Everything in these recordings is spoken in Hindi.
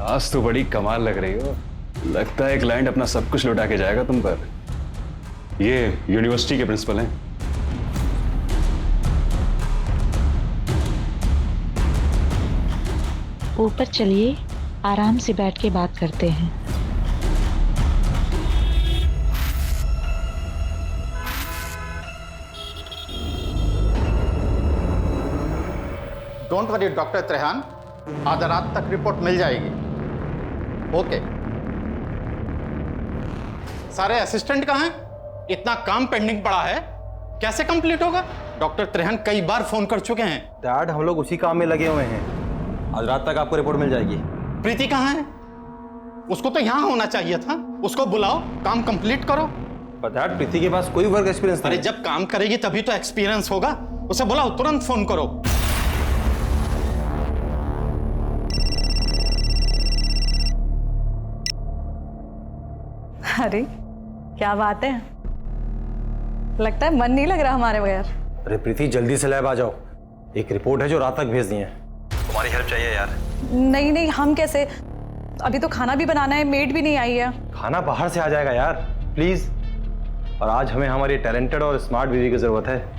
आज तो बड़ी कमाल लग रही हो। लगता है क्लाइंट अपना सब कुछ लौटा के जाएगा तुम पर। ये यूनिवर्सिटी के प्रिंसिपल हैं। ऊपर चलिए, आराम से बैठ के बात करते हैं। डोंट वरी डॉक्टर त्रेहान, आधा रात तक रिपोर्ट मिल जाएगी। ओके। सारे असिस्टेंट कहाँ हैं? इतना काम पेंडिंग पड़ा है, कैसे कंप्लीट होगा? डॉक्टर त्रेहान कई बार फोन कर चुके हैं। डैड, हम लोग उसी काम में लगे हुए हैं। आज रात तक आपको रिपोर्ट मिल जाएगी। प्रीति कहाँ है? उसको तो यहाँ होना चाहिए था। उसको बुलाओ, काम कंप्लीट करो। पर डैड, प्रीति के पास कोई वर्क एक्सपीरियंस नहीं। अरे जब काम करेगी तभी तो एक्सपीरियंस होगा। उसे बुलाओ, तुरंत फोन करो। अरे क्या बात है, लगता है मन नहीं लग रहा हमारे बगैर। अरे प्रीति, जल्दी से लैब आ जाओ। एक रिपोर्ट है जो रात तक भेजनी है। तुम्हारी हेल्प चाहिए यार। नहीं नहीं, हम कैसे? अभी तो खाना भी बनाना है, मेड भी नहीं आई है। खाना बाहर से आ जाएगा यार, प्लीज। और आज हमें हमारी टैलेंटेड और स्मार्ट बीवी की जरूरत है।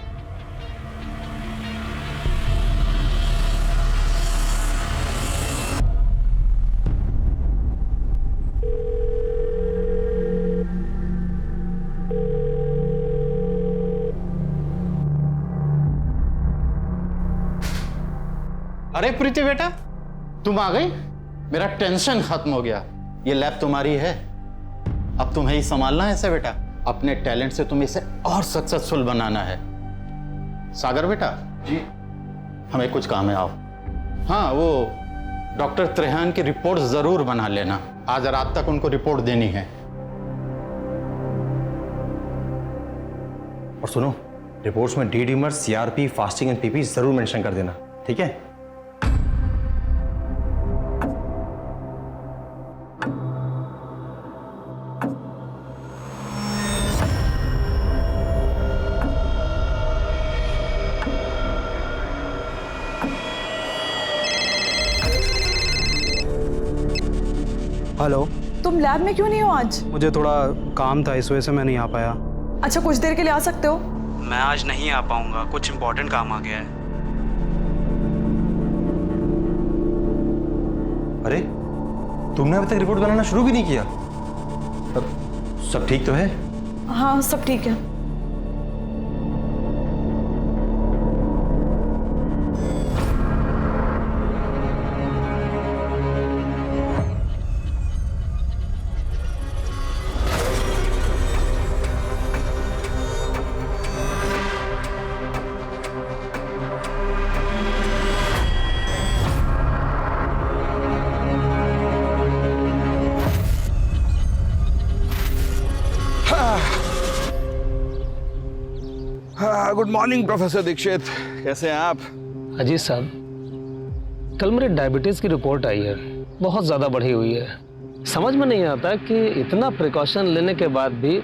अरे प्रीति बेटा, तुम आ गई। मेरा टेंशन खत्म हो गया। ये लैब तुम्हारी है, अब तुम्हें ही संभालना है इसे बेटा। अपने टैलेंट से तुम्हें इसे और सक्सेसफुल बनाना है। सागर बेटा जी, हमें कुछ काम है, आओ। हाँ, वो डॉक्टर त्रेहान की रिपोर्ट जरूर बना लेना। आज रात तक उनको रिपोर्ट देनी है। और सुनो, रिपोर्ट्स में D डीमर, CRP, fasting and PP जरूर मेंशन कर देना, ठीक है? हेलो। तुम लैब में क्यों नहीं हो आज? मुझे थोड़ा काम था, इस वजह से मैं नहीं आ पाया। अच्छा, कुछ देर के लिए आ सकते हो? मैं आज नहीं आ पाऊंगा, कुछ इम्पोर्टेंट काम आ गया है। अरे, तुमने अभी तक रिपोर्ट बनाना शुरू भी नहीं किया? सब ठीक तो है? हाँ, सब ठीक है। गुड मॉर्निंग प्रोफेसर दीक्षित, कैसे हैं आप? अजीत साहब, कल मेरी डायबिटीज की रिपोर्ट आई है, बहुत ज्यादा बढ़ी हुई है। समझ में नहीं आता कि इतना प्रिकॉशन लेने के बाद भी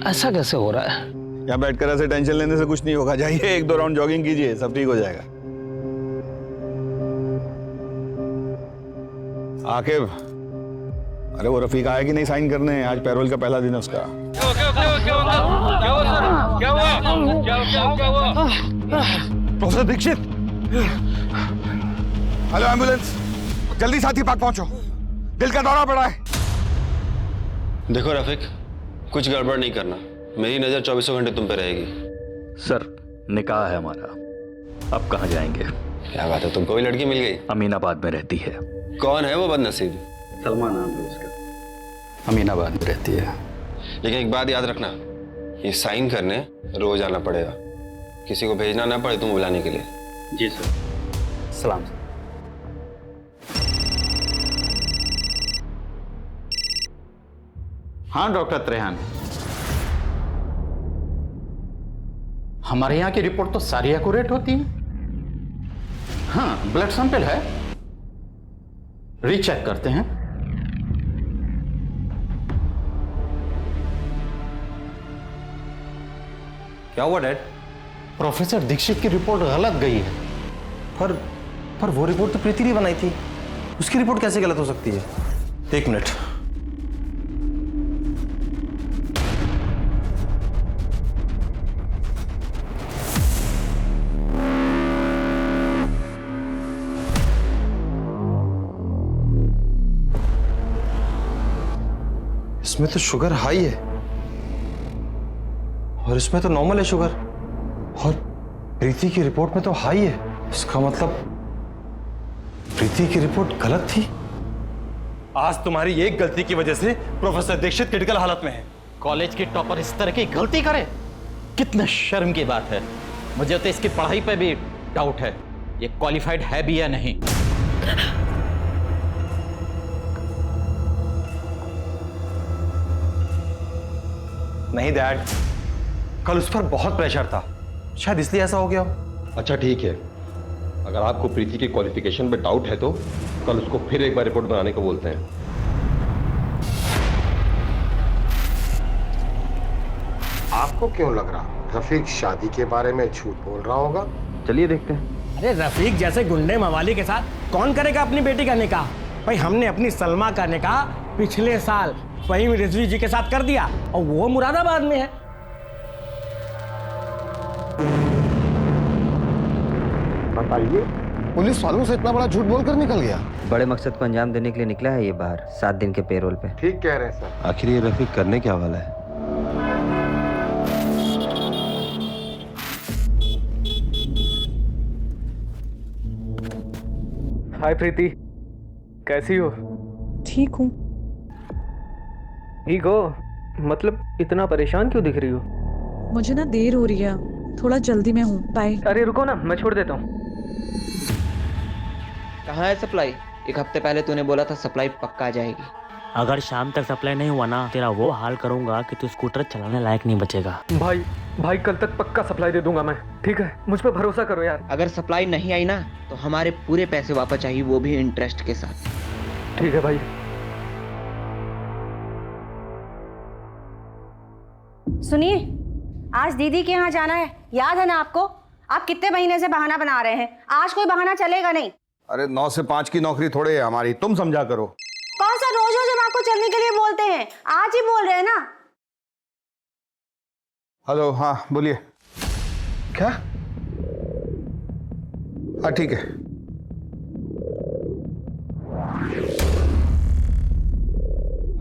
ऐसा कैसे हो रहा है। यहाँ बैठकर ऐसे टेंशन लेने से कुछ नहीं होगा। जाइए, 1-2 राउंड जॉगिंग कीजिए, सब ठीक हो जाएगा। आकिब, अरे वो रफीक आया कि नहीं साइन करने? आज पैरोल का पहला दिन है उसका। प्रोफेसर दीक्षित, हेलो एम्बुलेंस, जल्दी साथी पार्क पहुंचो, दिल का दौरा पड़ा है। देखो रफीक, कुछ गड़बड़ नहीं करना, मेरी नजर 24 घंटे तुम पे रहेगी। सर, निकाह है हमारा, अब कहाँ जाएंगे? क्या बात है, तुमको भी लड़की मिल गई? अमीनाबाद में रहती है। कौन है वो बदनसीब? सलमा नाम है उसका। अमीनाबाद में रहती है। लेकिन एक बात याद रखना, ये साइन करने रोज आना पड़ेगा, किसी को भेजना ना पड़े तुम बुलाने के लिए। जी सर। सलाम सर। हाँ डॉक्टर त्रेहान, हमारे यहाँ की रिपोर्ट तो सारी एक्यूरेट होती है। हाँ, ब्लड सैंपल है, रीचेक करते हैं। क्या हुआ डैड? प्रोफेसर दीक्षित की रिपोर्ट गलत गई है। पर वो रिपोर्ट तो प्रीति ने बनाई थी, उसकी रिपोर्ट कैसे गलत हो सकती है? एक मिनट। इसमें तो शुगर हाई है और इसमें तो नॉर्मल है शुगर, और प्रीति की रिपोर्ट में तो हाई है। इसका मतलब प्रीति की रिपोर्ट गलत थी। आज तुम्हारी एक गलती की वजह से प्रोफेसर दीक्षित क्रिटिकल हालत में है। कॉलेज की टॉपर इस तरह की गलती करे, कितना शर्म की बात है। मुझे तो इसकी पढ़ाई पे भी डाउट है, ये क्वालिफाइड है भी या नहीं। नहीं डैड, कल उस पर बहुत प्रेशर था, शायद इसलिए ऐसा हो गया हो। अच्छा ठीक है, अगर आपको प्रीति की क्वालिफिकेशन पे डाउट है तो कल उसको फिर एक बार रिपोर्ट बनाने को बोलते हैं। आपको क्यों लग रहा रफीक शादी के बारे में झूठ बोल रहा होगा? चलिए देखते हैं। अरे रफीक जैसे गुंडे मवाली के साथ कौन करेगा अपनी बेटी का निकाह? भाई हमने अपनी सलमा का निकाह पिछले साल फहीम रिजवी जी के साथ कर दिया और वो मुरादाबाद में है। बताइए, पुलिस वालों से इतना बड़ा झूठ बोलकर निकल गया? बड़े मकसद को अंजाम देने के लिए निकला है ये बाहर 7 दिन के पेरोल पे। ठीक कह रहे हैं सर। आखिर ये रफीक करने क्या वाला है? हाय प्रीति, कैसी हो? ठीक हूँ। ठीक हो? मतलब इतना परेशान क्यों दिख रही हो? मुझे ना देर हो रही है, थोड़ा जल्दी में हूँ। बाय। अरे रुको ना, मैं छोड़ देता हूँ। कहाँ है सप्लाई? एक हफ्ते पहले तूने बोला था सप्लाई पक्का आ जाएगी। अगर शाम तक सप्लाई नहीं हुआ ना, तेरा वो हाल करूंगा कि तू स्कूटर चलाने लायक नहीं बचेगा। भाई कल तक पक्का सप्लाई दे दूंगा मैं, ठीक है? मुझ पर भरोसा करो यार। अगर सप्लाई नहीं आई ना तो हमारे पूरे पैसे वापस चाहिए, वो भी इंटरेस्ट के साथ। ठीक है भाई। सुनिए, आज दीदी के यहाँ जाना है, याद है ना आपको? आप कितने महीने से बहाना बना रहे हैं, आज कोई बहाना चलेगा नहीं। अरे 9 से 5 की नौकरी थोड़े है हमारी, तुम समझा करो। कौन सा रोज रोज हम आपको चलने के लिए बोलते हैं, आज ही बोल रहे हैं ना। हेलो, हाँ बोलिए। क्या? हाँ ठीक है।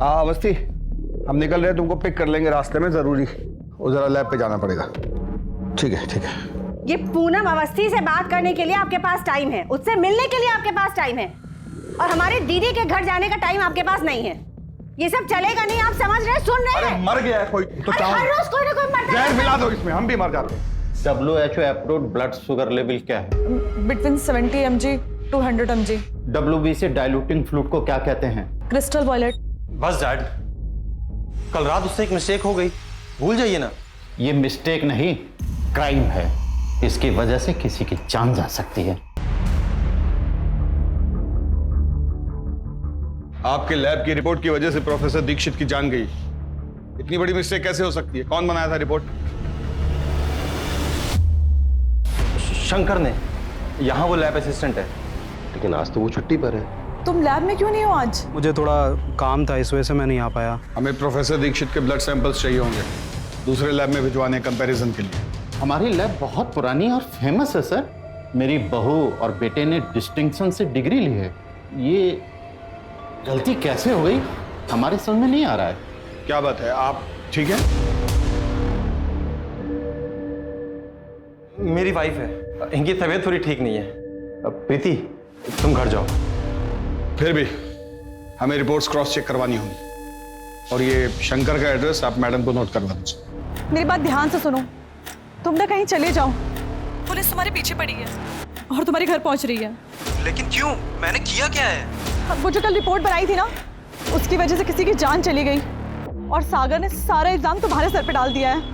अवस्थी, हम निकल रहे हैं, तुमको पिक कर लेंगे रास्ते में, जरूरी वो जरा लैब पे जाना पड़ेगा। ठीक है ठीक है। ये पूनम अवस्थी से बात करने के लिए आपके पास टाइम है, उससे मिलने के लिए आपके पास टाइम है, और हमारी दीदी के घर जाने का टाइम आपके पास नहीं है। ये सब चलेगा नहीं, आप समझ रहे, सुन रहे हैं? मर गया है कोई तो हर रोज कोई ना कोई मरता है। जहर मिला दो इसमें, हम भी मर जाते हैं। WHO approved blood sugar level क्या है? Between 70 mg to 100 mg। WBC diluting fluid को क्या कहते हैं? Crystal violet. बस डैड, कल रात उससे एक मिस्टेक हो गई, भूल जाइए ना। ये मिस्टेक नहीं, क्राइम है। इसकी वजह से किसी की जान जा सकती है। आपके लैब की रिपोर्ट की वजह से प्रोफेसर दीक्षित की जान गई। इतनी बड़ी मिस्टेक कैसे हो सकती है? कौन बनाया था रिपोर्ट? शंकर ने, यहाँ वो लैब असिस्टेंट है। लेकिन आज तो वो छुट्टी पर है। तुम लैब में क्यों नहीं हो आज? मुझे थोड़ा काम था, इस वजह से मैं नहीं आ पाया। हमें प्रोफेसर दीक्षित के ब्लड सैंपल्स चाहिए होंगे दूसरे लैब में भिजवाने कंपैरिजन के लिए। हमारी लैब बहुत पुरानी और फेमस है सर। मेरी बहू और बेटे ने डिस्टिंक्शन से डिग्री ली है। ये गलती कैसे हो गई हमारे समझ में नहीं आ रहा है। क्या बात है, आप ठीक है? मेरी वाइफ है, इनकी तबीयत थोड़ी ठीक नहीं है। प्रीति, तुम घर जाओ। फिर भी हमें रिपोर्ट्स क्रॉस चेक करवानी होंगी, और ये शंकर का एड्रेस आप मैडम को नोट करवा दीजिए। मेरी बात ध्यान से सुनो, तुम ना कहीं चले जाओ, पुलिस तुम्हारे पीछे पड़ी है और तुम्हारे घर पहुंच रही है। लेकिन क्यों? मैंने किया क्या है? वो जो कल रिपोर्ट बनाई थी ना, उसकी वजह से किसी की जान चली गई, और सागर ने सारा इल्जाम तुम्हारे सर पे डाल दिया है।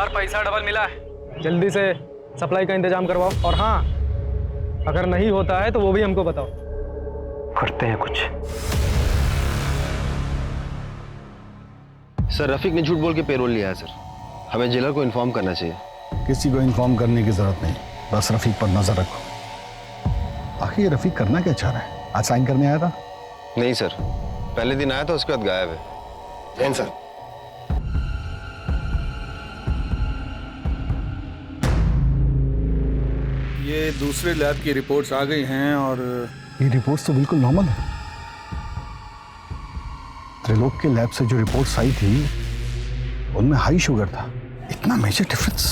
सर पैसा डबल मिला है, जल्दी से सप्लाई का इंतजाम करवाओ। और हाँ, अगर नहीं होता है तो वो भी हमको बताओ, करते हैं कुछ। सर रफीक ने झूठ बोल के पेरोल लिया है सर, हमें जेलर को इन्फॉर्म करना चाहिए। किसी को इन्फॉर्म करने की जरूरत नहीं, बस रफीक पर नजर रखो। आखिर ये रफीक करना क्या चाह रहा है? आज साइन करने आया था? नहीं सर, पहले दिन आया था, उसके बाद गायब है। सर ये दूसरे लैब की रिपोर्ट्स आ गई हैं और ये रिपोर्ट्स तो बिल्कुल नॉर्मल है। त्रिलोक के लैब से जो रिपोर्ट्स आई थी उनमें हाई शुगर था। इतना मेजर डिफरेंस?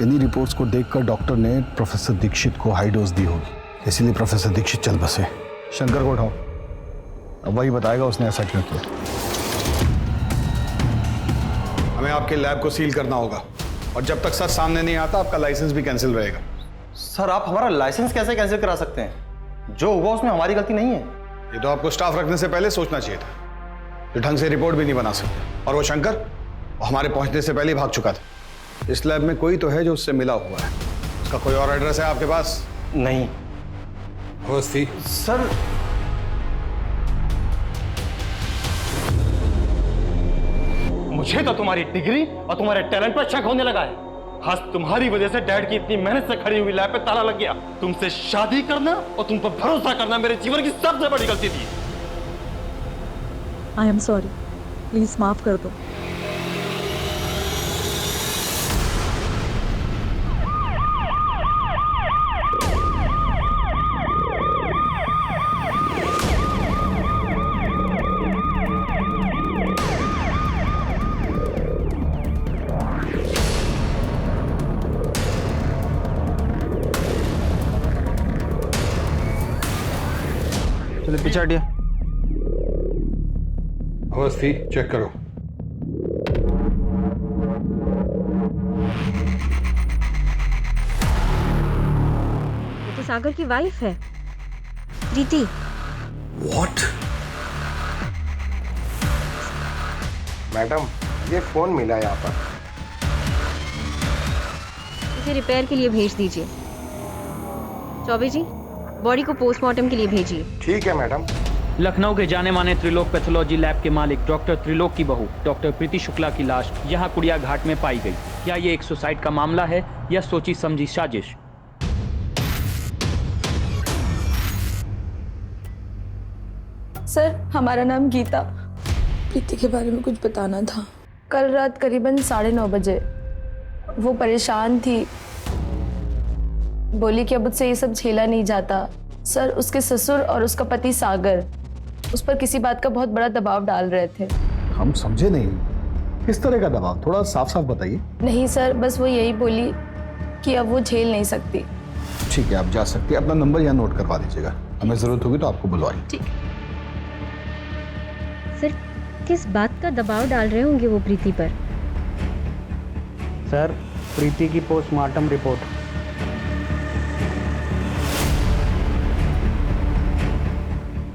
इन्हीं रिपोर्ट्स को देखकर डॉक्टर ने प्रोफेसर दीक्षित को हाई डोज दी होगी, इसीलिए प्रोफेसर दीक्षित चल बसे। शंकर को उठाओ, अब वही बताएगा उसने ऐसा क्यों किया। हमें आपके लैब को सील करना होगा और जब तक सच सामने नहीं आता आपका लाइसेंस भी कैंसिल रहेगा। सर आप हमारा लाइसेंस कैसे कैंसिल करा सकते हैं? जो हुआ उसमें हमारी गलती नहीं है। ये तो आपको स्टाफ रखने से पहले सोचना चाहिए था। जो ढंग से रिपोर्ट भी नहीं बना सकते। और वो शंकर, वो हमारे पहुंचने से पहले ही भाग चुका था। इस लैब में कोई तो है जो उससे मिला हुआ है। उसका कोई और एड्रेस है आपके पास? नहीं। अवस्थी सर मुझे तो तुम्हारी डिग्री और तुम्हारे टैलेंट पर शक होने लगा है। आज तुम्हारी वजह से डैड की इतनी मेहनत से खड़ी हुई लैब पे ताला लग गया। तुमसे शादी करना और तुम पर भरोसा करना मेरे जीवन की सबसे बड़ी गलती थी। आई एम सॉरी, प्लीज माफ कर दो। चलो पीछे हटिए। अवस्थी चेक करो। ये तो सागर की वाइफ है, प्रीति। व्हाट? मैडम ये फोन मिला यहाँ पर। इसे रिपेयर के लिए भेज दीजिए। चौबे जी, बॉडी को पोस्टमार्टम के लिए भेजिए। ठीक है मैडम। लखनऊ के जाने माने त्रिलोक पैथोलॉजी लैब के मालिक डॉक्टर त्रिलोक की बहू डॉक्टर प्रीति शुक्ला की लाश यहां कुड़िया घाट में पाई गई। क्या ये एक सुसाइड का मामला है या सोची समझी साजिश? सर, हमारा नाम गीता। प्रीति के बारे में कुछ बताना था। कल रात करीबन 9:30 बजे वो परेशान थी, बोली कि अब मुझसे ये सब झेला नहीं जाता। सर, उसके ससुर और उसका पति सागर उस पर किसी बात का बहुत बड़ा दबाव डाल रहे थे। हम समझे नहीं, किस तरह का दबाव? थोड़ा साफ साफ बताइए। नहीं सर, बस वो यही बोली कि अब वो झेल नहीं सकती। ठीक है, आप जा सकती है। अपना नंबर यहाँ नोट करवा दीजिएगा, हमें जरूरत होगी तो आपको बुलवाएंगे। ठीक। सर, किस बात का दबाव डाल रहे होंगे वो प्रीति पर? सर, प्रीति की पोस्टमार्टम रिपोर्ट।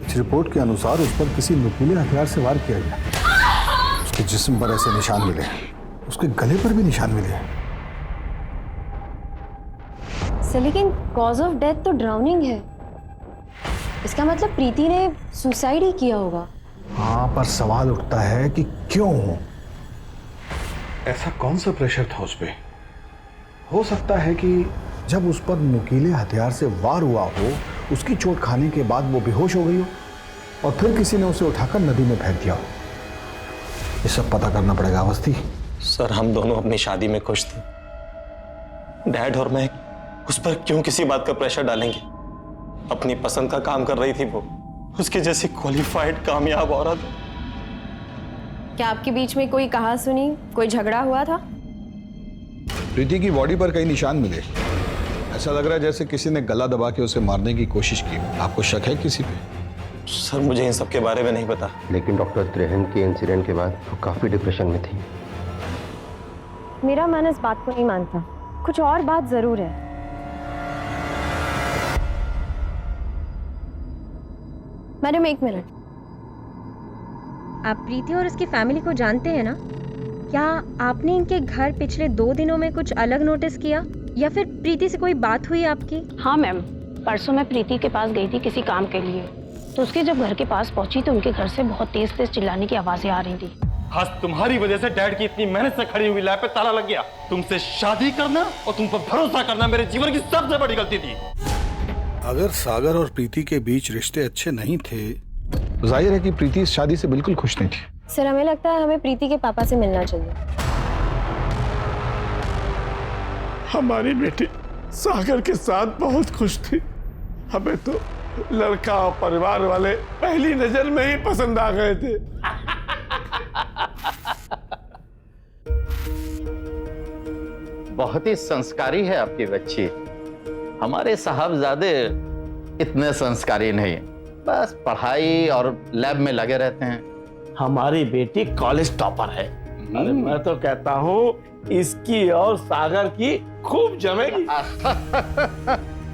रिपोर्ट के अनुसार उस पर किसी नुकीले हथियार से वार किया गया। उसके जिस्म पर ऐसे निशान मिले, उसके गले पर भी निशान मिले। सर, लेकिन कॉज ऑफ डेथ तो ड्राउनिंग है। इसका मतलब प्रीति ने सुसाइड ही किया होगा। हाँ, पर सवाल उठता है कि क्यों? ऐसा कौन सा प्रेशर था उस पे? हो सकता है कि जब उस पर नुकीले हथियार से वार हुआ हो, उसकी चोट खाने के बाद वो बेहोश हो गई हो और फिर किसी ने उसे उठाकर नदी में फेंक दिया हो। ये सब पता करना पड़ेगा अवस्थी। सर, हम दोनों अपनी शादी में खुश थे। डैड और मैं उस पर क्यों किसी बात का प्रेशर डालेंगे? अपनी पसंद का काम कर रही थी वो, उसकी जैसी क्वालिफाइड कामयाब औरत। क्या आपके बीच में कोई कहा सुनी, कोई झगड़ा हुआ था? प्रीति की बॉडी पर कई निशान मिले। ऐसा लग रहा है जैसे किसी ने गला दबा के उसे मारने की कोशिश की। आपको शक है किसी पे? सर, मुझे इन सब के बारे में नहीं पता। लेकिन डॉक्टर त्रेहन के इंसिडेंट के बाद वो काफी डिप्रेशन में थी। मेरा मन इस बात को नहीं मानता, कुछ और बात जरूर है। Madam, 1 minute. आप प्रीति और उसकी फैमिली को जानते हैं ना? क्या आपने इनके घर पिछले 2 दिनों में कुछ अलग नोटिस किया या फिर प्रीति से कोई बात हुई आपकी? हाँ मैम, परसों मैं प्रीति के पास गई थी किसी काम के लिए, तो उसके जब घर के पास पहुंची तो उनके घर से बहुत तेज तेज चिल्लाने की आवाजें आ रही थी। आज तुम्हारी वजह से डैड की इतनी मेहनत से खड़ी हुई लैब पे ताला लग गया। तुमसे शादी करना और तुम पर भरोसा करना मेरे जीवन की सबसे बड़ी गलती थी। अगर सागर और प्रीति के बीच रिश्ते अच्छे नहीं थे तो जाहिर है कि प्रीति इस शादी से बिल्कुल खुश नहीं थी। सर, हमें लगता है हमें प्रीति के पापा से मिलना चाहिए। हमारी बेटी सागर के साथ बहुत खुश थी। हमें तो लड़का और परिवार वाले पहली नजर में ही पसंद आ गए थे। बहुत ही संस्कारी है आपकी बच्ची। हमारे साहबजादे इतने संस्कारी नहीं, बस पढ़ाई और लैब में लगे रहते हैं। हमारी बेटी कॉलेज टॉपर है। अरे मैं तो कहता हूँ इसकी और सागर की खूब जमेगी।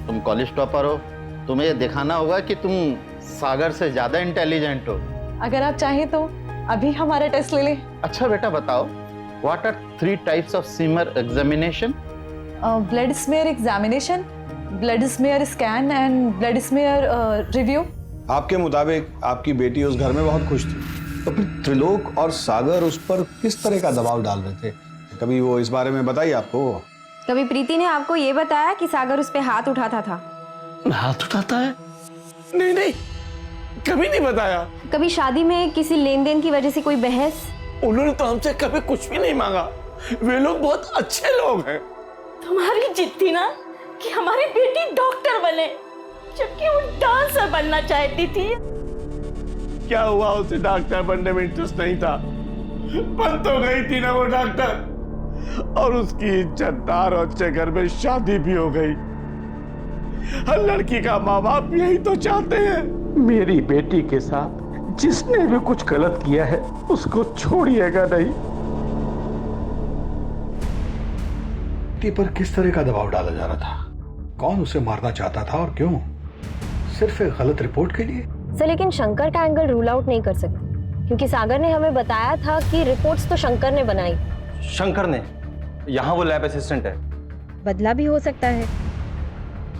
तुम कॉलेज टॉपर हो, तुम्हें ये दिखाना होगा कि तुम सागर से ज्यादा इंटेलिजेंट हो। अगर आप चाहें तो अभी हमारा टेस्ट ले लें। अच्छा बेटा बताओ, what are 3 types of smear examination? Blood smear examination, blood smear scan and blood smear review. आपके मुताबिक आपकी बेटी उस घर में बहुत खुश थी, तो फिर त्रिलोक और सागर उस पर किस तरह का दबाव डाल रहे थे? कभी वो इस बारे में बताइए आपको? कभी प्रीति ने आपको ये बताया कि सागर उस पे हाथ उठाता था? हाथ उठाता है? नहीं, कभी नहीं बताया। कभी शादी में किसी लेन देन की वजह से कोई बहस? उन्होंने तो हमसे कभी कुछ भी नहीं मांगा। वे लोग बहुत अच्छे लोग हैं। तुम्हारी जिद थी ना कि हमारी बेटी डॉक्टर बने, जबकि वो डांसर बनना चाहती थी। क्या हुआ, उसे डॉक्टर बनने में इंटरेस्ट नहीं था? बन तो गई थी ना वो डॉक्टर, और उसकी इज्जतदार और अच्छे घर में शादी भी हो गई। हर लड़की का माँ बाप यही तो चाहते हैं। मेरी बेटी के साथ जिसने भी कुछ गलत किया है उसको छोड़िएगा नहीं। बेटी पर किस तरह का दबाव डाला जा रहा था? कौन उसे मारना चाहता था और क्यों? सिर्फ एक गलत रिपोर्ट के लिए? सर, लेकिन शंकर का एंगल रूल आउट नहीं कर सकते, क्योंकि सागर ने हमें बताया था कि रिपोर्ट्स तो शंकर ने बनाई। शंकर ने? यहाँ वो लैब असिस्टेंट है। बदला भी हो सकता है।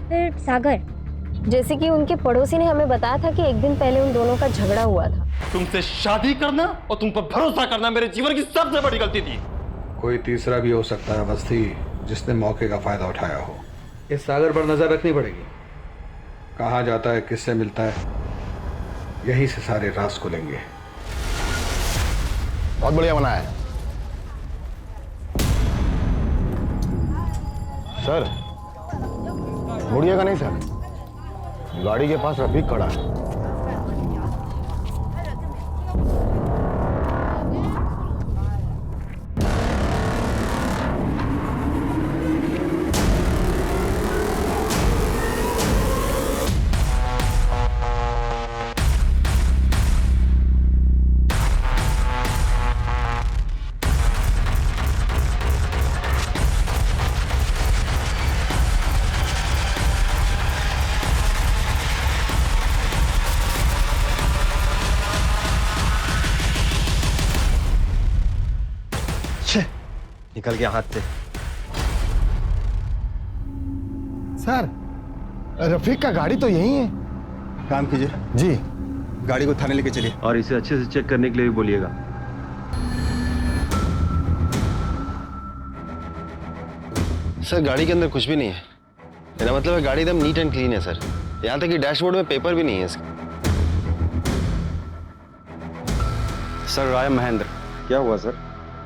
फिर सागर, जैसे कि उनके पड़ोसी ने हमें बताया था कि एक दिन पहले उन दोनों का झगड़ा हुआ था। तुमसे शादी करना और तुम पर भरोसा करना मेरे जीवन की सबसे बड़ी गलती थी। कोई तीसरा भी हो सकता है अवस्थी, जिसने मौके का फायदा उठाया हो। इस सागर पर नजर रखनी पड़ेगी। कहाँ जाता है, किससे मिलता है, यहीं से सारे राज खुलेंगे। बहुत बढ़िया बना है सर। मुड़िएगा नहीं सर, गाड़ी के पास रफीक खड़ा है। निकल गया हाथ से। सर, रफीक का गाड़ी तो यही है। काम कीजिए जी, गाड़ी को थाने लेके चलिए और इसे अच्छे से चेक करने के लिए भी बोलिएगा। सर गाड़ी के अंदर कुछ भी नहीं है। मेरा मतलब है गाड़ी एकदम नीट एंड क्लीन है सर। यहाँ तक कि डैशबोर्ड में पेपर भी नहीं है इसका। सर, राय महेंद्र। क्या हुआ सर?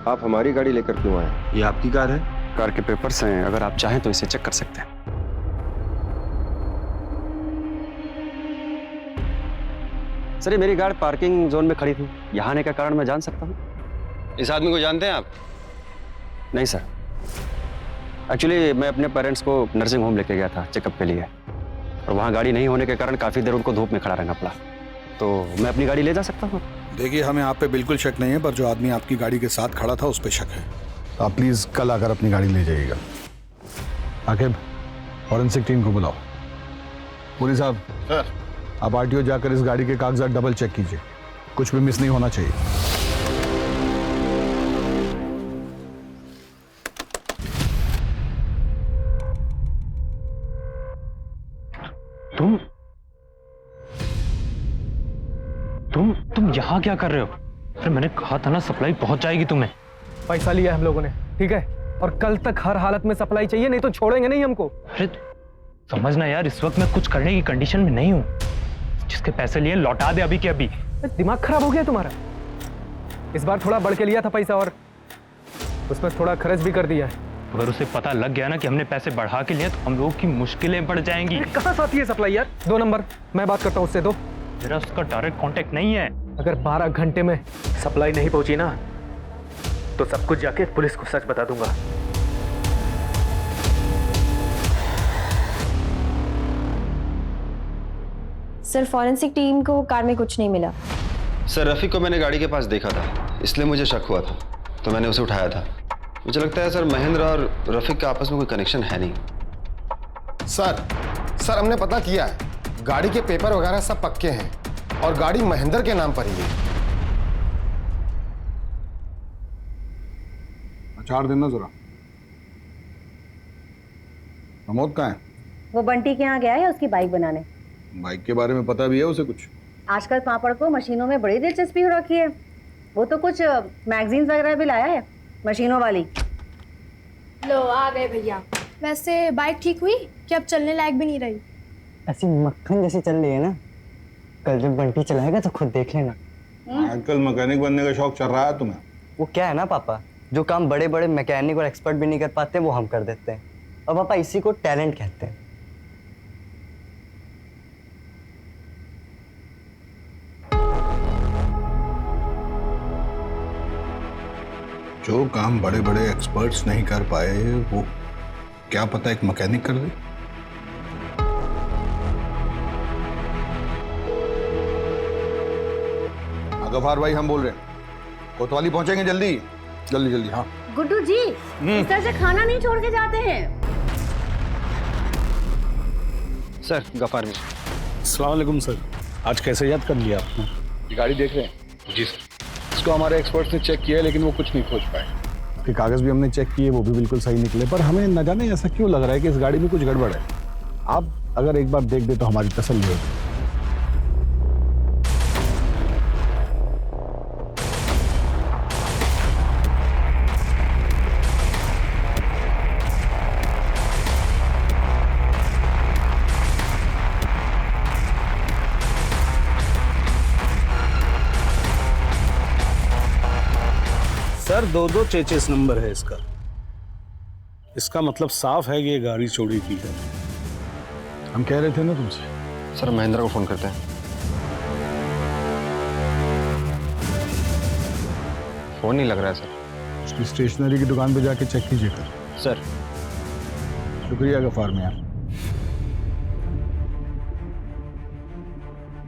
आप हमारी गाड़ी लेकर क्यों आए? ये आपकी कार है? कार के पेपर्स हैं, अगर आप चाहें तो इसे चेक कर सकते हैं। सर, ये मेरी गाड़ी पार्किंग जोन में खड़ी थी। यहाँ आने का कारण मैं जान सकता हूँ? इस आदमी को जानते हैं आप? नहीं सर, एक्चुअली मैं अपने पेरेंट्स को नर्सिंग होम लेके गया था चेकअप के लिए, और वहाँ गाड़ी नहीं होने के कारण काफ़ी देर उनको धूप में खड़ा रहना पड़ा। तो मैं अपनी गाड़ी ले जा सकता हूँ? देखिए, हमें आप पे बिल्कुल शक नहीं है, पर जो आदमी आपकी गाड़ी के साथ खड़ा था उस पे शक है। तो आप प्लीज कल आकर अपनी गाड़ी ले जाइएगा। आकिब, फॉरेंसिक टीम को बुलाओ। पुरी साहब, सर, आप आरटीओ जाकर इस गाड़ी के कागजात डबल चेक कीजिए, कुछ भी मिस नहीं होना चाहिए। तुम यहाँ क्या कर रहे हो? अरे मैंने कहा था ना सप्लाई पहुंच जाएगी तुम्हें। पैसा लिया हम लोगों ने, ठीक है, और कल तक हर हालत में सप्लाई चाहिए, नहीं तो छोड़ेंगे नहीं हमको। अरे समझना यार, इस वक्त मैं कुछ करने की कंडीशन में नहीं हूँ। जिसके पैसे लिए लौटा दे अभी के अभी। दिमाग खराब हो गया तुम्हारा? इस बार थोड़ा बढ़ के लिया था पैसा और उसमें थोड़ा खर्च भी कर दिया है। अगर उसे पता लग गया ना कि हमने पैसे बढ़ा के लिए तो हम लोगों की मुश्किलें बढ़ जाएंगी। कहाँ से आती है सप्लाई यार? 2 नंबर, मैं बात करता हूँ उससे। दो, मेरा उसका डायरेक्ट कांटेक्ट नहीं है। अगर 12 घंटे में सप्लाई नहीं पहुंची ना तो सब कुछ जाके पुलिस को सच बता दूंगा। सर फॉरेंसिक टीम को कार में कुछ नहीं मिला। सर रफीक को मैंने गाड़ी के पास देखा था, इसलिए मुझे शक हुआ था, तो मैंने उसे उठाया था। मुझे लगता है सर महेंद्र और रफीक का आपस में कोई कनेक्शन है नहीं। सर हमने पता किया है, गाड़ी के पेपर वगैरह सब पक्के हैं और गाड़ी महेंद्र के नाम पर ही है। 4 दिन ना जरा। प्रमोद कहाँ है? वो बंटी के यहाँ गया है उसकी बाइक बनाने। बाइक के बारे में पता भी है उसे कुछ? आजकल पापड़ को मशीनों में बड़ी दिलचस्पी हो रखी है। वो तो कुछ मैगजीन्स वगैरह भी लाया है मशीनों वाली। लो आ गए भैया। वैसे बाइक ठीक हुई कि अब चलने लायक भी नहीं रही? ऐसी मक्खन जैसी चल रही है ना, कल जब बंटी चलाएगा तो खुद देख लेना। आजकल मैकेनिक बनने का शौक चल रहा है तुम्हें? वो क्या है ना पापा, जो काम बड़े बड़े मैकेनिक और एक्सपर्ट भी नहीं कर पाते वो हम कर देते हैं, और पापा इसी को टैलेंट कहते हैं। जो काम बड़े बड़े एक्सपर्ट्स नहीं कर पाए वो क्या पता एक मैकेनिक कर दे। गफार भाई हम बोल रहे हैं, कोतवाली पहुंचेंगे जल्दी जल्दी जल्दी। हाँ गुड्डू जी, इस तरह से खाना नहीं छोड़ के जाते हैं। सर गफार भी। अस्सलाम वालेकुम सर, आज कैसे याद कर लिया आपने? ये गाड़ी देख रहे हैं? जी सर। इसको हमारे एक्सपर्ट्स ने चेक किया है लेकिन वो कुछ नहीं खोज पाए। इसके कागज भी हमने चेक किए, वो भी बिल्कुल सही निकले, पर हमें न जाने ऐसा क्यों लग रहा है कि इस गाड़ी में कुछ गड़बड़ है। आप अगर एक बार देख दे तो हमारी तसल्ली होगी। सर 2-2 चेचिस नंबर है इसका। इसका मतलब साफ है कि ये गाड़ी चोरी की है। हम कह रहे थे ना तुमसे। सर महेंद्र को फोन करते हैं। फोन नहीं लग रहा है सर। उसकी स्टेशनरी की दुकान पे जाके चेक कीजिए कर। सर शुक्रिया गफार मियां।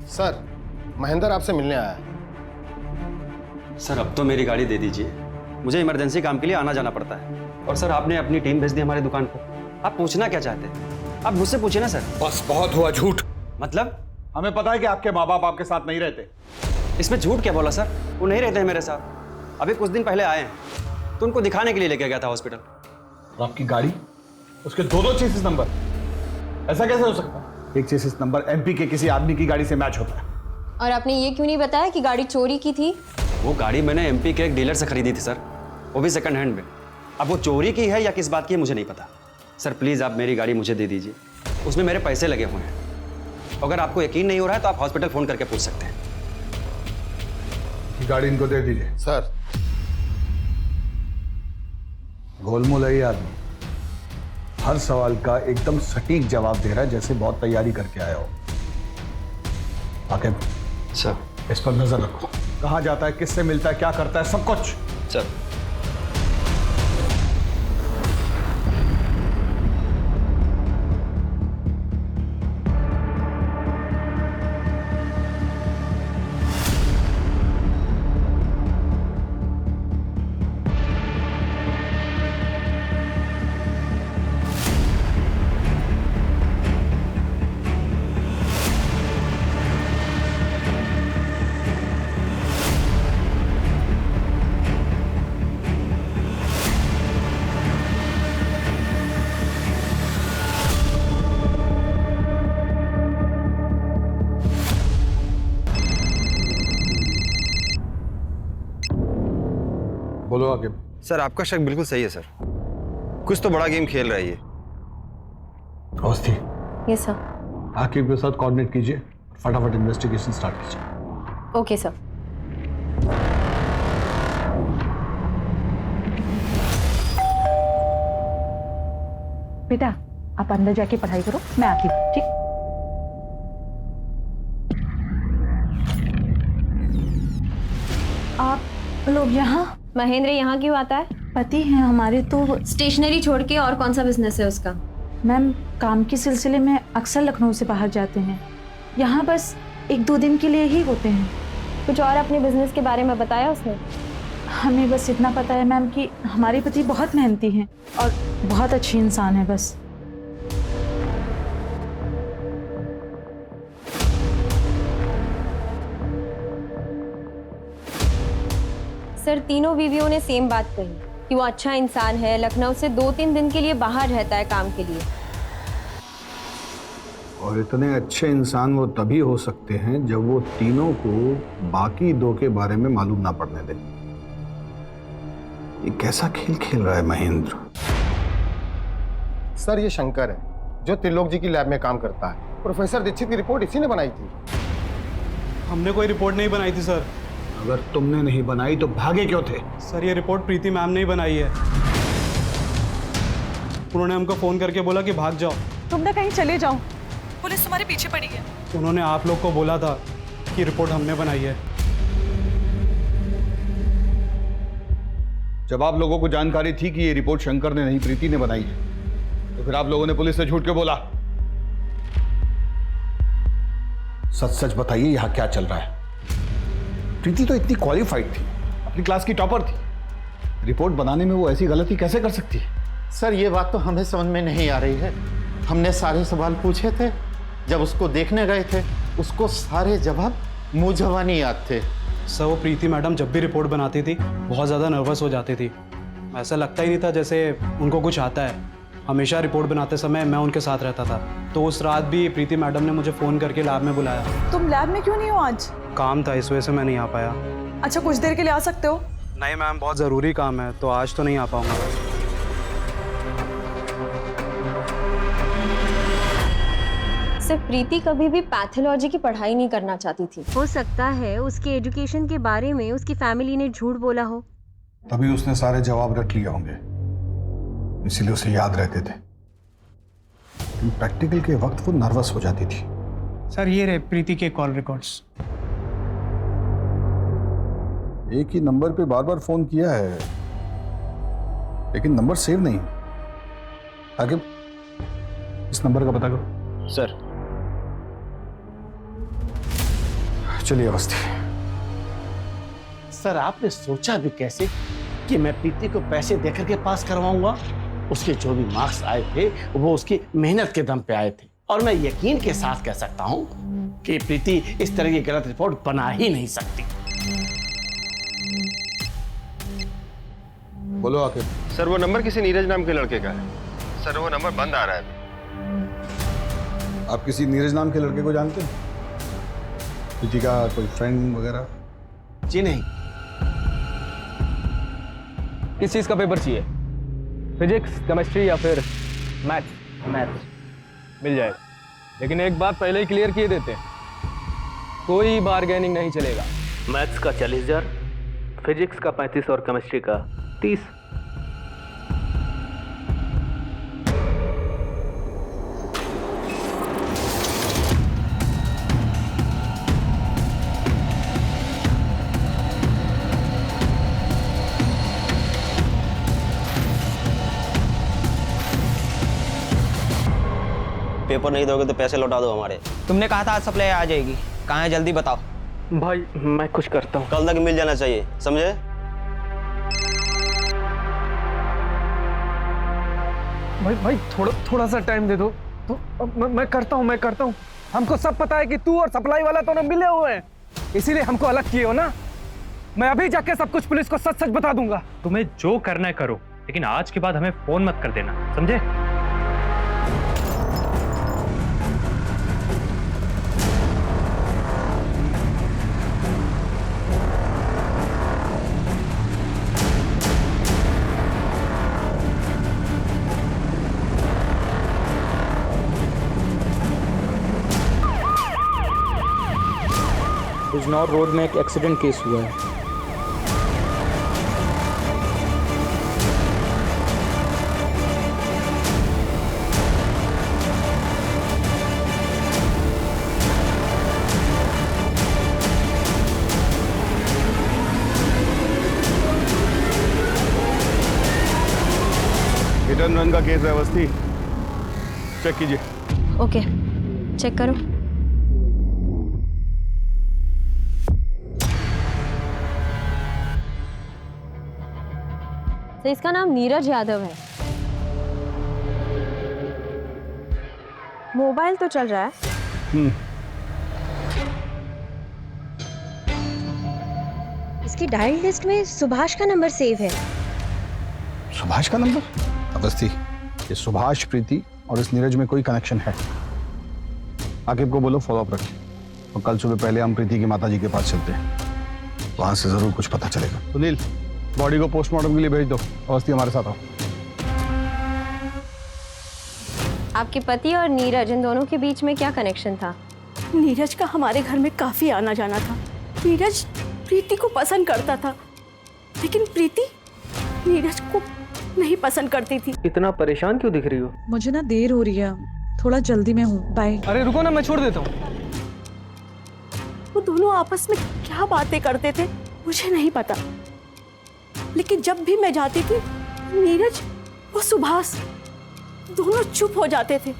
सर महेंद्र आपसे मिलने आया है। सर अब तो मेरी गाड़ी दे दीजिए, मुझे इमरजेंसी काम के लिए आना जाना पड़ता है। और सर आपने अपनी टीम भेज दी हमारी दुकान पर। आप पूछना क्या चाहते हैं? आप मुझसे पूछिए ना सर। बस बहुत हुआ झूठ। मतलब? हमें पता है कि आपके माँ बाप आपके साथ नहीं रहते। इसमें झूठ क्या बोला सर? वो नहीं रहते हैं मेरे साथ। अभी कुछ दिन पहले आए हैं तो उनको दिखाने के लिए लेके गया था हॉस्पिटल। और आपकी गाड़ी, उसके 2-2 चेसिस नंबर, ऐसा कैसे हो सकता है? एक चेसिस नंबर एमपी के किसी आदमी की गाड़ी से मैच होता है। और आपने ये क्यों नहीं बताया कि गाड़ी चोरी की थी? वो गाड़ी मैंने एमपी के एक डीलर से खरीदी थी सर, वो भी सेकंड हैंड में। अब वो चोरी की है या किस बात की है मुझे नहीं पता। सर प्लीज़ आप मेरी गाड़ी मुझे दे दीजिए, उसमें मेरे पैसे लगे हुए हैं। अगर आपको यकीन नहीं हो रहा है तो आप हॉस्पिटल फ़ोन करके पूछ सकते हैं। गाड़ी इनको दे दीजिए। सर गोलमोल है ये आदमी, हर सवाल का एकदम सटीक जवाब दे रहा है, जैसे बहुत तैयारी करके आया हो। आके सर इस पर नजर रखो, कहाँ जाता है, किससे मिलता है, क्या करता है, सब कुछ। सर बोलो आगे। सर आपका शक बिल्कुल सही है सर, कुछ तो बड़ा गेम खेल रहा है ये। Awasthi, yes sir. आकिब के साथ कोऑर्डिनेट कीजिए, फटाफट इन्वेस्टिगेशन स्टार्ट कीजिए। Okay sir. बेटा आप अंदर जाके पढ़ाई करो, मैं आती हूँ। ठीक। आप लोग यहाँ? महेंद्र यहाँ क्यों आता है? पति हैं हमारे, तो स्टेशनरी छोड़ के और कौन सा बिजनेस है उसका? मैम काम के सिलसिले में अक्सर लखनऊ से बाहर जाते हैं, यहाँ बस 1-2 दिन के लिए ही होते हैं। कुछ और अपने बिजनेस के बारे में बताया उसने? हमें बस इतना पता है मैम कि हमारे पति बहुत मेहनती हैं और बहुत अच्छे इंसान है बस। सर तीनों बीवियों ने सेम बात कही कि वो अच्छा इंसान है, लखनऊ से 2-3 दिन के लिए बाहर रहता है काम के लिए। और इतने अच्छे इंसान वो तभी हो सकते हैं जब वो तीनों को बाकी 2 के बारे में मालूम ना पड़ने दें। ये कैसा खेल खेल रहा है महेंद्र? सर ये शंकर है जो त्रिलोक जी की लैब में काम करता है। प्रोफेसर दीक्षित की रिपोर्ट इसी ने बनाई थी। हमने कोई रिपोर्ट नहीं बनाई थी सर। अगर तुमने नहीं बनाई तो भागे क्यों थे? सर ये रिपोर्ट प्रीति मैम ने ही बनाई है। उन्होंने हमको फोन करके बोला कि भाग जाओ, तुम ना कहीं चले जाओ, पुलिस तुम्हारे पीछे पड़ी है। उन्होंने आप लोग को बोला था कि रिपोर्ट हमने बनाई है। जब आप लोगों को जानकारी थी कि ये रिपोर्ट शंकर ने नहीं प्रीति ने बनाई है, तो फिर आप लोगों ने पुलिस से झूठ क्यों बोला? सच सच बताइए यहाँ क्या चल रहा है? प्रीति तो इतनी क्वालिफाइड थी, अपनी क्लास की टॉपर थी, रिपोर्ट बनाने में वो ऐसी गलती कैसे कर सकती है? सर ये बात तो हमें समझ में नहीं आ रही है। हमने सारे सवाल पूछे थे, जब उसको देखने गए थे उसको सारे जवाब मुंह जबानी याद थे। सर वो प्रीति मैडम जब भी रिपोर्ट बनाती थी बहुत ज़्यादा नर्वस हो जाती थी, ऐसा लगता ही नहीं था जैसे उनको कुछ आता है। हमेशा रिपोर्ट बनाते समय मैं उनके साथ रहता था, तो उस रात भी प्रीति मैडम ने मुझे फ़ोन करके लैब में बुलाया। तुम लैब में क्यों नहीं हो आज? काम था इस वजह से मैं नहीं आ पाया। अच्छा कुछ देर के लिए आ सकते हो? नहीं मैम बहुत ज़रूरी काम है, तो आज तो नहीं आ पाऊंगा। सर प्रीति कभी भी पैथोलॉजी की पढ़ाई नहीं करना चाहती थी। हो सकता है उसके एजुकेशन के बारे में उसकी फैमिली ने झूठ बोला हो, तभी उसने सारे जवाब रट लिए होंगे, इसीलिए उसे याद रहते थे। प्रैक्टिकल के वक्त वो नर्वस हो जाती थी। सर ये रहे प्रीति के कॉल रिकॉर्ड्स। एक ही नंबर पे बार बार फोन किया है, लेकिन नंबर सेव नहीं। आगे इस नंबर का पता करो। सर चलिए अवस्थी। सर आपने सोचा भी कैसे कि मैं प्रीति को पैसे देकर के पास करवाऊंगा? उसके जो भी मार्क्स आए थे वो उसकी मेहनत के दम पे आए थे, और मैं यकीन के साथ कह सकता हूं कि प्रीति इस तरह की गलत रिपोर्ट बना ही नहीं सकती। बोलो आखिर। सर वो नंबर किसी नीरज नाम के लड़के का है। सर वो नंबर बंद आ रहा है। आप किसी नीरज नाम के लड़के को जानते हैं? प्रीति का कोई फ्रेंड वगैरह? जी नहीं। किस चीज का पेपर चाहिए? फिजिक्स, केमिस्ट्री या फिर मैथ्स? मैथ्स मिल जाएगा, लेकिन एक बात पहले ही क्लियर किए देते हैं, कोई बार्गेनिंग नहीं चलेगा। मैथ्स का 40,000, फिजिक्स का 35 और केमिस्ट्री का 30। पेपर नहीं दोगे तो पैसे लौटा दो हमारे। तुमने कहा था आज सप्लाई आ जाएगी, कहाँ है जल्दी बताओ। भाई मैं कुछ करता हूँ। कल तक मिल जाना चाहिए, समझे? भाई थोड़ा सा टाइम दे दो तो मैं करता हूँ। हमको सब पता है कि तू और सप्लाई वाला दोनों मिले हुए हैं, इसीलिए हमको अलग किए हो ना। मैं अभी जाके सब कुछ पुलिस को सच बता दूंगा। तुम्हें जो करना है करो, लेकिन आज के बाद हमें फोन मत कर देना, समझे? बिजनौर रोड में एक एक्सीडेंट केस हुआ है। हिट एंड रन का केस है अवस्थी, चेक कीजिए। ओके, चेक करो। तो इसका नाम नीरज यादव है। मोबाइल तो चल रहा है। इसकी डायल लिस्ट में सुभाष का नंबर सेव है। सुभाष का नंबर? अवस्थी, ये सुभाष, प्रीति और इस नीरज में कोई कनेक्शन है? आकिब को बोलो फॉलो अप रखें, और कल सुबह पहले हम प्रीति की माताजी के पास चलते हैं, वहां से जरूर कुछ पता चलेगा। सुनील, बॉडी को पोस्टमार्टम के लिए भेज दो। अवस्थी हमारे साथ आओ। आपके पति और नीरज, इन दोनों के बीच में क्या कनेक्शन था? नीरज का हमारे घर में काफी आना जाना था। नीरज प्रीति को पसंद करता था, लेकिन प्रीति नीरज को नहीं पसंद करती थी। इतना परेशान क्यों दिख रही हो? मुझे ना देर हो रही है, थोड़ा जल्दी में हूँ। बाय। अरे रुको ना, मैं छोड़ देता हूँ। वो दोनों आपस में क्या बातें करते थे मुझे नहीं पता, लेकिन जब भी मैं जाती थी नीरज और सुभाष दोनों चुप हो जाते थे।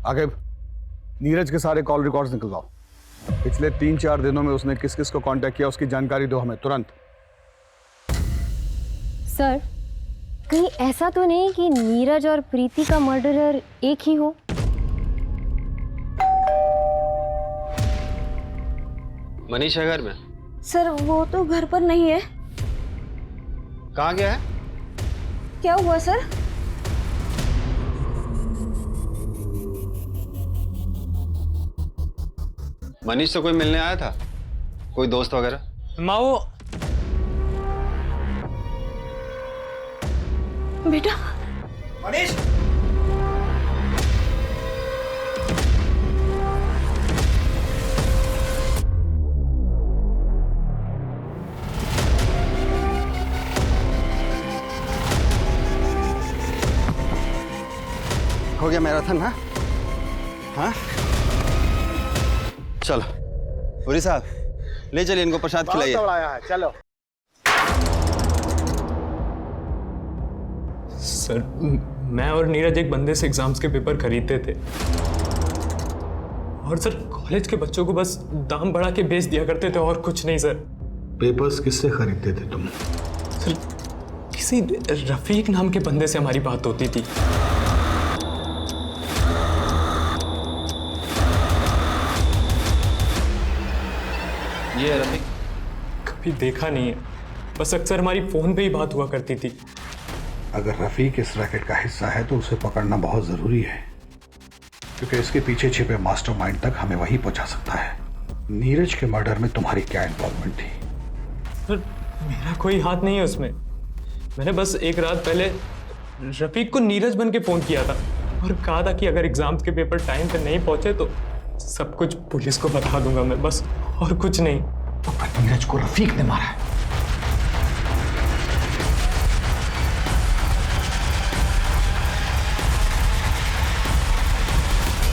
आगे नीरज के सारे कॉल रिकॉर्ड्स निकलवाओ। पिछले 3-4 दिनों में उसने किस किस को कांटेक्ट किया, उसकी जानकारी दो हमें तुरंत। सर, कहीं ऐसा तो नहीं कि नीरज और प्रीति का मर्डरर एक ही हो? मनीष है घर में? सर, वो तो घर पर नहीं है। कहाँ गया है? क्या हुआ सर? मनीष से कोई मिलने आया था? कोई दोस्त वगैरह? माओ, बेटा। मनीष, हो गया मैराथन? हाँ हाँ, चलो पुरी साहब ले चलिए इनको, प्रसाद खिलाइए। चलो। सर, मैं और नीरज एक बंदे से एग्जाम्स के पेपर खरीदते थे, और सर कॉलेज के बच्चों को बस दाम बढ़ा के बेच दिया करते थे, और कुछ नहीं सर। पेपर्स किससे खरीदते थे तुम? सर, किसी रफीक नाम के बंदे से हमारी बात होती थी। ये है रफीक? कभी देखा नहीं है, बस अक्सर हमारी फोन पे ही बात हुआ करती थी। अगर रफीक इस रैकेट का हिस्सा है तो उसे पकड़ना बहुत जरूरी है, क्योंकि इसके पीछे छिपे मास्टरमाइंड तक हमें वही पहुंचा सकता है। नीरज के मर्डर में तुम्हारी क्या इन्वॉल्वमेंट थी? सर, मेरा कोई हाथ नहीं है उसमें। मैंने बस एक रात पहले रफीक को नीरज बन के फोन किया था और कहा था कि अगर एग्जाम्स के पेपर टाइम पे नहीं पहुंचे तो सब कुछ पुलिस को बता दूंगा मैं, बस, और कुछ नहीं। तो नीरज को रफीक ने मारा है?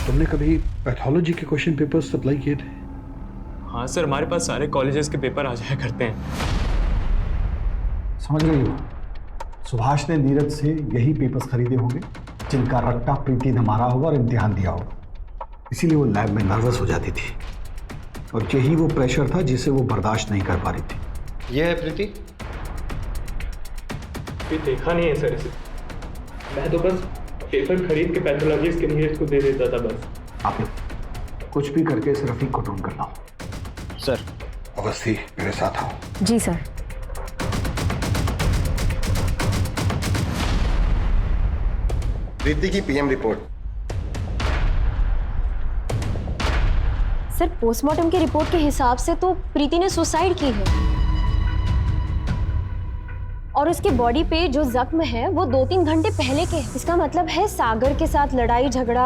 तुमने कभी पैथोलॉजी के क्वेश्चन पेपर्स सप्लाई किए थे? हाँ सर, हमारे पास सारे कॉलेजेस के पेपर आ जाया करते हैं। समझ गई हो? सुभाष ने नीरज से यही पेपर्स खरीदे होंगे जिनका रट्टा प्रीति ने मारा होगा और इम्तिहान दिया होगा, इसीलिए वो लैब में नर्वस हो जाती थी, और यही वो प्रेशर था जिसे वो बर्दाश्त नहीं कर पा रही थी। ये है प्रीति? भी देखा नहीं है सर इसे, मैं तो बस पेपर खरीद के पैथोलॉजिस्ट के नीरज को दे देता था बस। आप लोग कुछ भी करके इस रफीक को ढूंढ कर लाओ। सर। अवस्थी, मेरे साथ आओ। जी सर। प्रीति की पीएम रिपोर्ट। सर, पोस्टमार्टम की रिपोर्ट के हिसाब से तो प्रीति ने सुसाइड की है। और उसके बॉडी पे जो जख्म है वो 2-3 घंटे पहले के हैं। इसका मतलब है सागर के साथ लड़ाई झगड़ा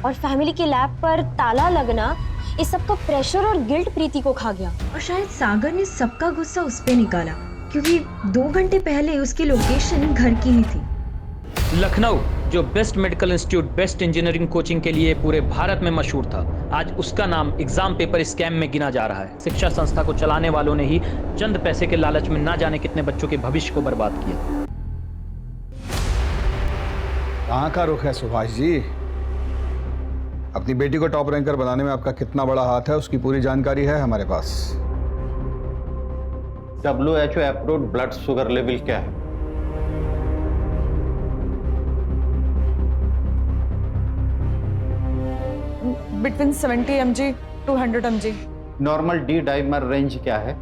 और फैमिली के लैब पर ताला लगना, इस सब का प्रेशर और गिल्ट प्रीति को खा गया। और शायद सागर ने सबका गुस्सा उस पे निकाला, क्योंकि 2 घंटे पहले उसकी लोकेशन घर की ही थी। लखनऊ जो best medical institute, best engineering coaching के लिए पूरे भारत में मशहूर था, आज उसका नाम एग्जाम पेपर स्कैम में गिना जा रहा है। शिक्षा संस्था को चलाने वालों ने ही चंद पैसे के लालच में ना जाने कितने बच्चों के भविष्य को बर्बाद किया। कहाँ का रुख है सुभाष जी? अपनी बेटी को टॉप रैंकर बनाने में आपका कितना बड़ा हाथ है, उसकी पूरी जानकारी है हमारे पास। WHO approved blood sugar level क्या है? Between 70 mg to 100 mg। Normal D dimer range क्या है?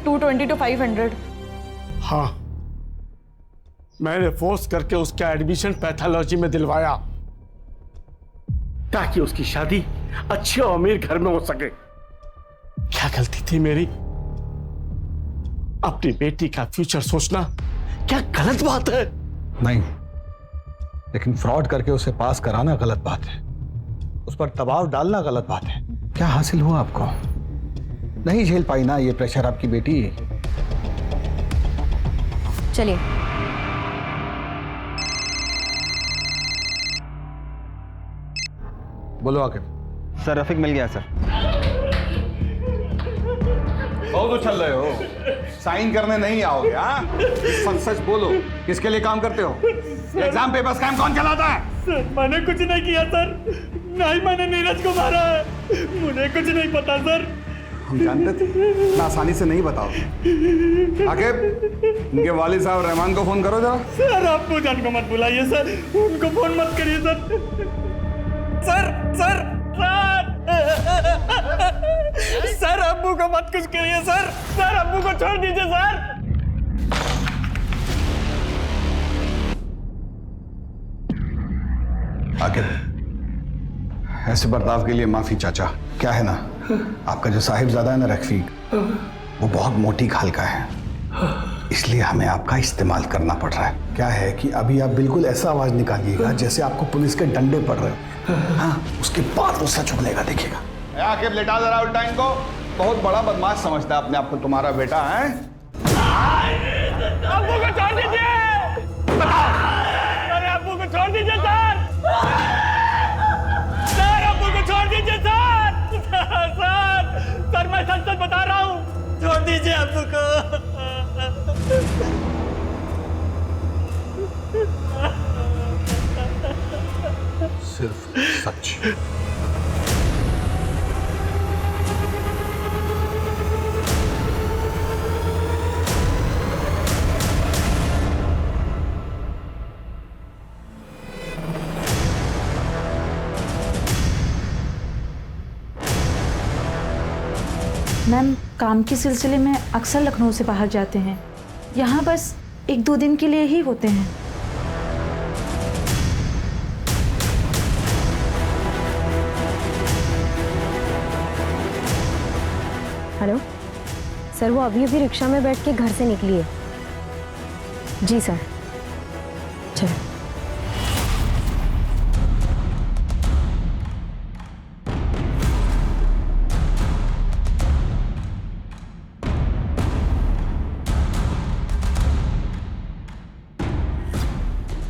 220 to 500। हाँ, मैंने फोर्स करके उसका एडमिशन पैथोलॉजी में दिलवाया ताकि उसकी शादी अच्छे और अमीर घर में हो सके। क्या गलती थी मेरी? अपनी बेटी का फ्यूचर सोचना क्या गलत बात है? नहीं, लेकिन फ्रॉड करके उसे पास कराना गलत बात है, उस पर दबाव डालना गलत बात है। क्या हासिल हुआ आपको? नहीं झेल पाई ना ये प्रेशर आपकी बेटी? चलिए। बोलो आके। सर रफीक मिल गया सर। बहुत उछल रहे हो, साइन करने नहीं आओगे? हाँ, सच सच बोलो, किसके लिए काम करते हो? एग्जाम पेपर स्कैम कौन चलाता है? सर, मैंने कुछ नहीं किया सर, ना ही मैंने नीरज को मारा है, मुझे कुछ नहीं पता सर। हम जानते थे, इतना आसानी से नहीं बताओगे। आकिब, इनके वालिद साहब रहमान को फोन करो जरा। सर, आप पूजन को मत बुलाइए सर, उनको फोन मत करिए sir. Sir sir sir sir, अब्बू को मत कुछ करिए सर। सर, अब्बू को छोड़ दीजिए सर। आकिब, ऐसे बर्ताव के लिए माफी चाचा। क्या है ना, आपका जो साहिबजादा है ना रफीक, वो बहुत मोटी खाल का है, इसलिए हमें आपका इस्तेमाल करना पड़ रहा है। क्या है कि अभी आप बिल्कुल ऐसा आवाज निकालिएगा जैसे आपको पुलिस के डंडे पड़ रहे हो। हाँ, उसके बाद वो सच उगलेगा, देखिएगा। आकिब, लेटा जरा उल्टा इनको। बहुत बड़ा बदमाश समझता है अपने आप को तुम्हारा बेटा है। अब्बू को छोड़ दीजिए। अरे अब्बू को छोड़ दीजिए सर। सर, अब्बू को छोड़ दीजिए सर। सर, मैं सच सच बता रहा हूँ, छोड़ दीजिए अब्बू को। सिर्फ सच। मैम, काम के सिलसिले में अक्सर लखनऊ से बाहर जाते हैं, यहाँ बस 1-2 दिन के लिए ही होते हैं। हेलो सर, वो अभी अभी रिक्शा में बैठ के घर से निकली है। जी सर, चलो।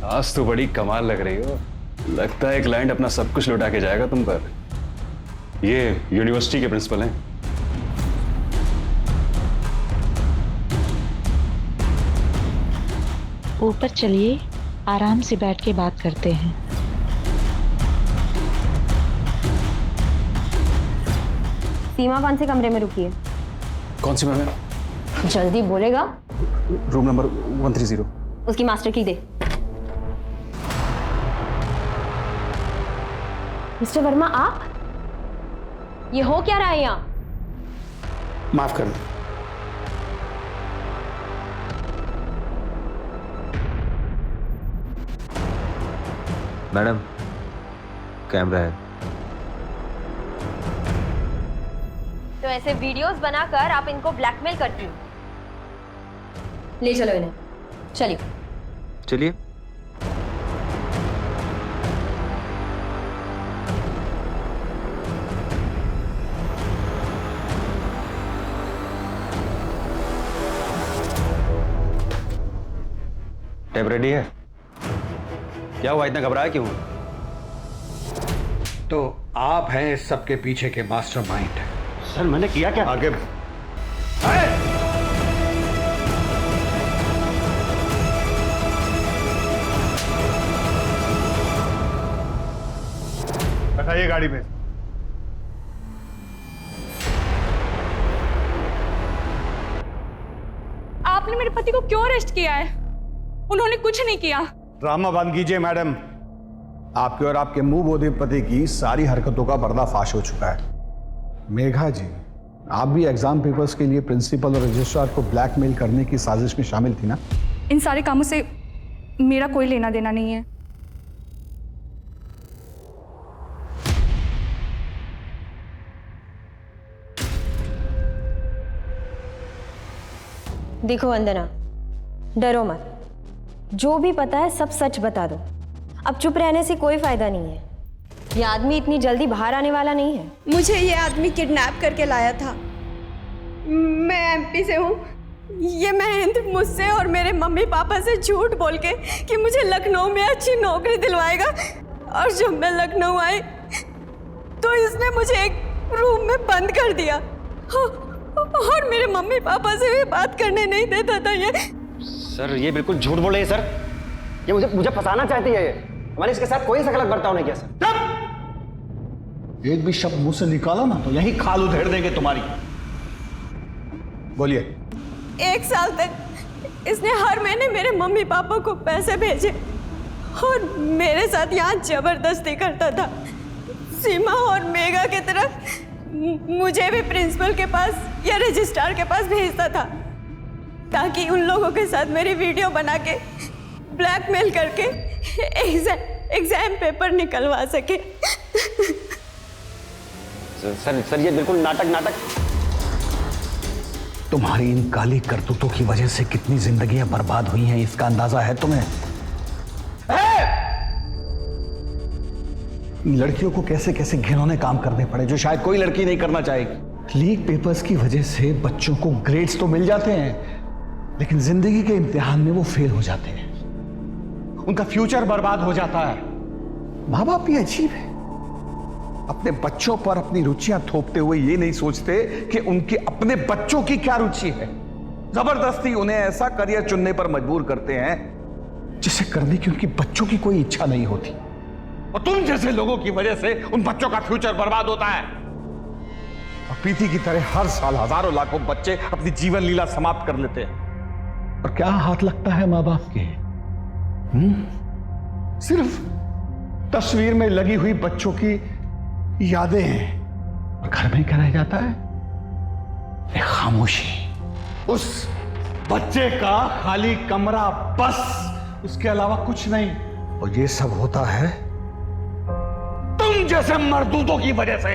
आज तो बड़ी कमाल लग रही हो, लगता है क्लाइंट अपना सब कुछ लौटा के जाएगा तुम पर। ये यूनिवर्सिटी के प्रिंसिपल हैं। ऊपर चलिए, आराम से बैठ के बात करते हैं। सीमा कौन से कमरे में रुकी है? कौन सी मैम? जल्दी बोलेगा। Room number 130। उसकी मास्टर की दे। मिस्टर वर्मा, आप ये हो क्या रहा है यहाँ? माफ करना। मैडम, कैमरा है। तो ऐसे वीडियोस बनाकर आप इनको ब्लैकमेल करती हो। ले चलो इन्हें, चलिए। चलिए। टेप रेडी है? क्या हुआ, इतना घबराया क्यों? तो आप हैं इस सब के पीछे के मास्टरमाइंड। सर मैंने किया क्या? आगे बैठाइए गाड़ी में। आपने मेरे पति को क्यों अरेस्ट किया है? उन्होंने कुछ नहीं किया। ड्रामा बंद कीजिए मैडम। आपके और आपके मुंह बोधे पति की सारी हरकतों का पर्दाफाश हो चुका है। मेघा जी, आप भी एग्जाम पेपर्स के लिए प्रिंसिपल और रजिस्ट्रार को ब्लैकमेल करने की साजिश में शामिल थी ना? इन सारे कामों से मेरा कोई लेना देना नहीं है। देखो वंदना, डरो मत, जो भी पता है सब सच बता दो। अब चुप रहने से कोई फायदा नहीं है। ये आदमी इतनी जल्दी बाहर आने वाला नहीं है। मुझे ये आदमी किडनैप करके लाया था। मैं एमपी से हूँ। ये महेंद्र मुझसे और मेरे मम्मी पापा से झूठ बोल के कि मुझे लखनऊ में अच्छी नौकरी दिलवाएगा, और जब मैं लखनऊ आई तो इसने मुझे एक रूम में बंद कर दिया और मेरे मम्मी पापा से भी बात करने नहीं देता था। ये सर, ये बिल्कुल झूठ बोल रही है सर। ये मुझे फंसाना चाहती है। हमारे इसके साथ कोई सा गलत बर्ताव नहीं किया सर। एक भी शब्द मुंह से निकाला ना तो यही खाल उधेड़ देंगे तुम्हारी। बोलिए। 1 साल तक इसने हर महीने मेरे मम्मी पापा को पैसे भेजे और मेरे साथ यहाँ जबरदस्ती करता था। सीमा और मेघा की तरह मुझे भी प्रिंसिपल के पास या रजिस्ट्रार के पास भेजता था, ताकि उन लोगों के साथ मेरी वीडियो बना के ब्लैकमेल करके एग्जाम पेपर निकलवा सके। सर ये बिल्कुल नाटक। तुम्हारी इन काली करतूतों की वजह से कितनी जिंदगियां बर्बाद हुई हैं, इसका अंदाजा है तुम्हें? लड़कियों को कैसे कैसे घिनौने काम करने पड़े जो शायद कोई लड़की नहीं करना चाहेगी। लीक पेपर्स की वजह से बच्चों को ग्रेड्स तो मिल जाते हैं, लेकिन जिंदगी के इम्तिहान में वो फेल हो जाते हैं, उनका फ्यूचर बर्बाद हो जाता है। माँ बाप भी अजीब है, अपने बच्चों पर अपनी रुचियां थोपते हुए ये नहीं सोचते कि उनके अपने बच्चों की क्या रुचि है। जबरदस्ती उन्हें ऐसा करियर चुनने पर मजबूर करते हैं जिसे करने की उनकी बच्चों की कोई इच्छा नहीं होती, और तुम जैसे लोगों की वजह से उन बच्चों का फ्यूचर बर्बाद होता है। और प्रीति की तरह हर साल हजारों लाखों बच्चे अपनी जीवन लीला समाप्त कर लेते हैं। और क्या हाथ लगता है माँ बाप के? सिर्फ तस्वीर में लगी हुई बच्चों की यादें हैं, और घर में क्या रह जाता है? एक खामोशी, उस बच्चे का खाली कमरा, बस, उसके अलावा कुछ नहीं। और ये सब होता है तुम जैसे मर्दूदों की वजह से।